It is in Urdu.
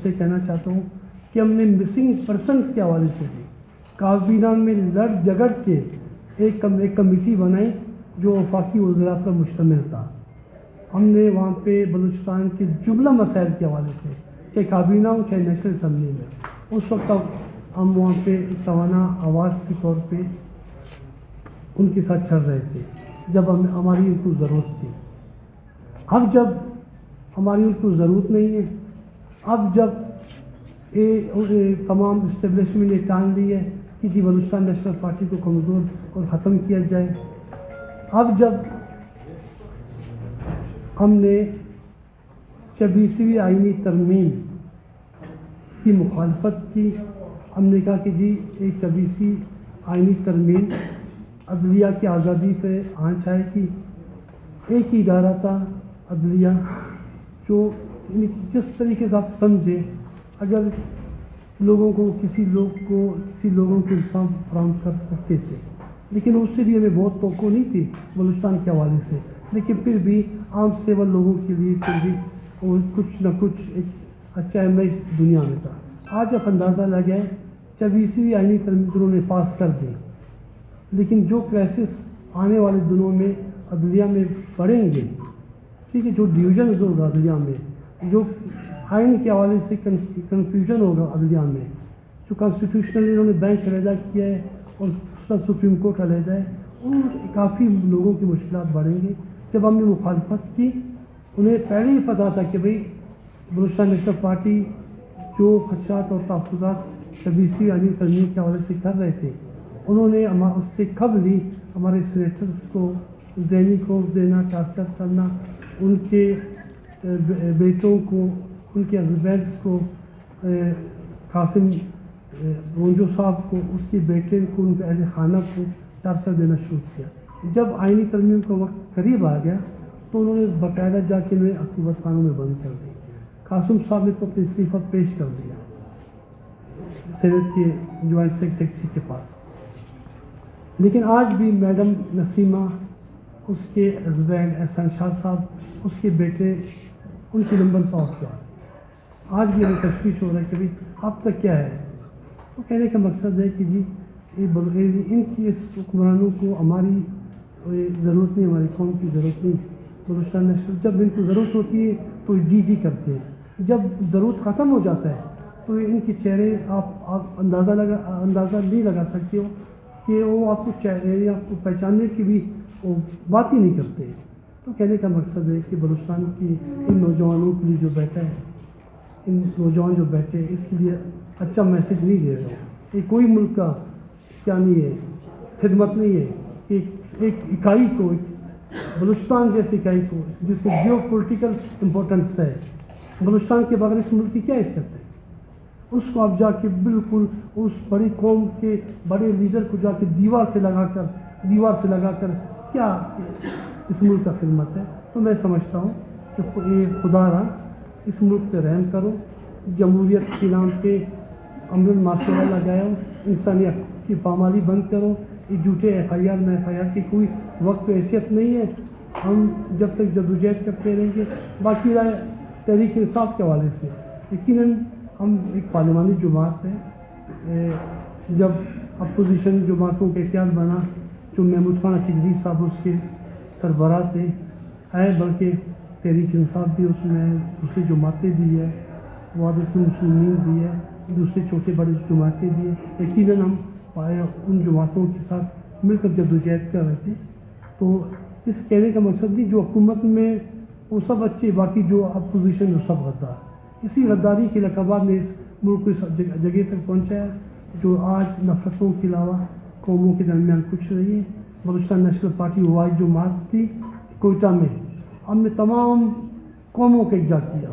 سے کہنا چاہتا ہوں کہ ہم نے مسنگ پرسنس کے حوالے سے بھی کابینہ میں لڑ جھگڑ کے ایک کمیٹی بنائی جو وفاقی وزراء پر مشتمل تھا. ہم نے وہاں پہ بلوچستان کے جملہ مسائل کے حوالے سے چاہے کابینہ ہو چاہے نیشنل اسمبلی میں اس وقت ہم وہاں پہ ایک توانا آواز کے طور پہ ان کے ساتھ چل رہے تھے جب ہماری ان کو ضرورت تھی. اب جب ہماری ان کو ضرورت نہیں ہے، اب جب تمام اسٹیبلشمنٹ نے ٹان لی ہے کہ جی بلوچستان نیشنل پارٹی کو کمزور اور ختم کیا جائے، اب جب ہم نے 26ویں آئینی ترمیم کی مخالفت کی، ہم نے کہا کہ جی ایک 26ویں آئینی ترمیم عدلیہ کی آزادی پہ آنچ آئے گی. ایک ہی ادارہ تھا عدلیہ جو جس طریقے سے آپ سمجھے اگر لوگوں کو کسی لوگوں کو انصاف فراہم کر سکتے تھے، لیکن اس سے بھی ہمیں بہت توقع نہیں تھی بلوچستان کے حوالے سے، لیکن پھر بھی عام سیول لوگوں کے لیے پھر بھی کچھ نہ کچھ ایک اچھا امیج دنیا میں تھا. آج اب اندازہ لگا ہے 26ویں آئینی ترمیم انہوں نے پاس کر دی، لیکن جو کرائسس آنے والے دنوں میں عدلیہ میں پڑیں گے، ٹھیک ہے، جو ڈویژنز ہوگا عدلیہ میں، جو آئین کے حوالے سے کنفیوژن ہوگا عدلیہ میں، جو کانسٹیٹیوشنل انہوں نے بینچ علیحدہ کیا ہے اور سپریم کورٹ علیحدہ ہے، اور کافی لوگوں کی مشکلات بڑھیں گے. جب ہم نے مخالفت کی، انہیں پہلے ہی پتا تھا کہ بھئی بلوچستان نیشنل پارٹی جو خدشات اور تحفظات 26ویں آئینی ترمیم کے حوالے سے کر رہے تھے، انہوں نے اس سے قبل ہی ہمارے سینیٹرز کو ذہنی خوف دینا، ٹارچر کرنا، ان کے بیٹوں کو، ان کے ہسبینڈس کو، قاسم رونجو صاحب کو، اس کے بیٹے کو، ان کے اہل خانہ کو ٹارچر دینا شروع کیا. جب آئینی ترمیم کا وقت قریب آ گیا تو انہوں نے باقاعدہ جا کے انہیں عقوبت خانوں میں بند کر دی. قاسم صاحب نے تو اپنا استعفیٰ پیش کر دیا سینٹ کے جوائنٹ سیکرٹری کے پاس. لیکن آج بھی میڈم نسیمہ، اس کے ہسبینڈ احسان شاہ صاحب، اس کے بیٹے، ان کے نمبرز آف کیا، آج بھی ہمیں تشویش ہو رہا ہے کہ بھائی اب تک کیا ہے. تو کہنے کا مقصد ہے کہ جی ان کی اس حکمرانوں کو ہماری ضرورت نہیں، ہماری قوم کی ضرورت نہیں. بلوچستان نیشنل جب ان کو ضرورت ہوتی ہے تو جی کرتے ہیں، جب ضرورت ختم ہو جاتا ہے تو ان کے چہرے آپ اندازہ نہیں لگا سکتے ہو کہ وہ آپ کو چہرے آپ کو پہچاننے کی بھی وہ بات ہی نہیں کرتے. تو کہنے کا مقصد ہے کہ بلوچستان کی ان نوجوانوں کے لیے جو بیٹھا ہے، ان نوجوان جو بیٹھے ہیں، اس کے لیے اچھا میسج نہیں دے رہا ہے. یہ کوئی ملک کا کیا نہیں ہے، خدمت نہیں ہے کہ ایک اکائی کو، بلوچستان جیسی اکائی کو جس سے جیو پولیٹیکل امپورٹنس ہے، بلوچستان کے بغیر اس ملک کی کیا حیثیت ہے، اس کو آپ جا کے بالکل اس بڑی قوم کے بڑے لیڈر کو جا کے دیوار سے لگا کر کیا اس ملک کا خدمت ہے. تو میں سمجھتا ہوں کہ خدا را اس ملک پہ رحم کرو، جمہوریت کے نام پہ امن معاشرہ لگاؤ، انسانیت کی پامالی بند کرو. یہ جھوٹے FIR میں FIR کی کوئی وقت حیثیت نہیں ہے. ہم جب تک جدوجہد کرتے رہیں گے. باقی رائے تحریک انصاف کے حوالے سے یقیناً ہم ایک پارلیمانی جماعت ہے. جب اپوزیشن جماعتوں کا اتحاد بنا، جو محمود خان اچکزئی صاحب اس کے سربراہ تھے، بلکہ تحریک انصاف بھی اس میں ہے، دوسری جماعتیں بھی ہے، وحدت المسلمین بھی ہے، دوسرے چھوٹے بڑے جماعتیں بھی ہیں. یقیناً ہم ان جماعتوں کے ساتھ مل کر جدوجہد کر رہے تھے. تو اس کہنے کا مقصد نہیں جو حکومت میں وہ سب اچھے، باقی جو اپوزیشن وہ سب غدار. اسی غداری کے لقبات نے اس ملک کو اس جگہ تک پہنچایا جو آج نفرتوں کے علاوہ قوموں کے درمیان کچھ نہیں ہے. بلوچستان نیشنل پارٹی واحد جماعت تھی کوئٹہ میں، ہم نے تمام قوموں کو اکجا کیا.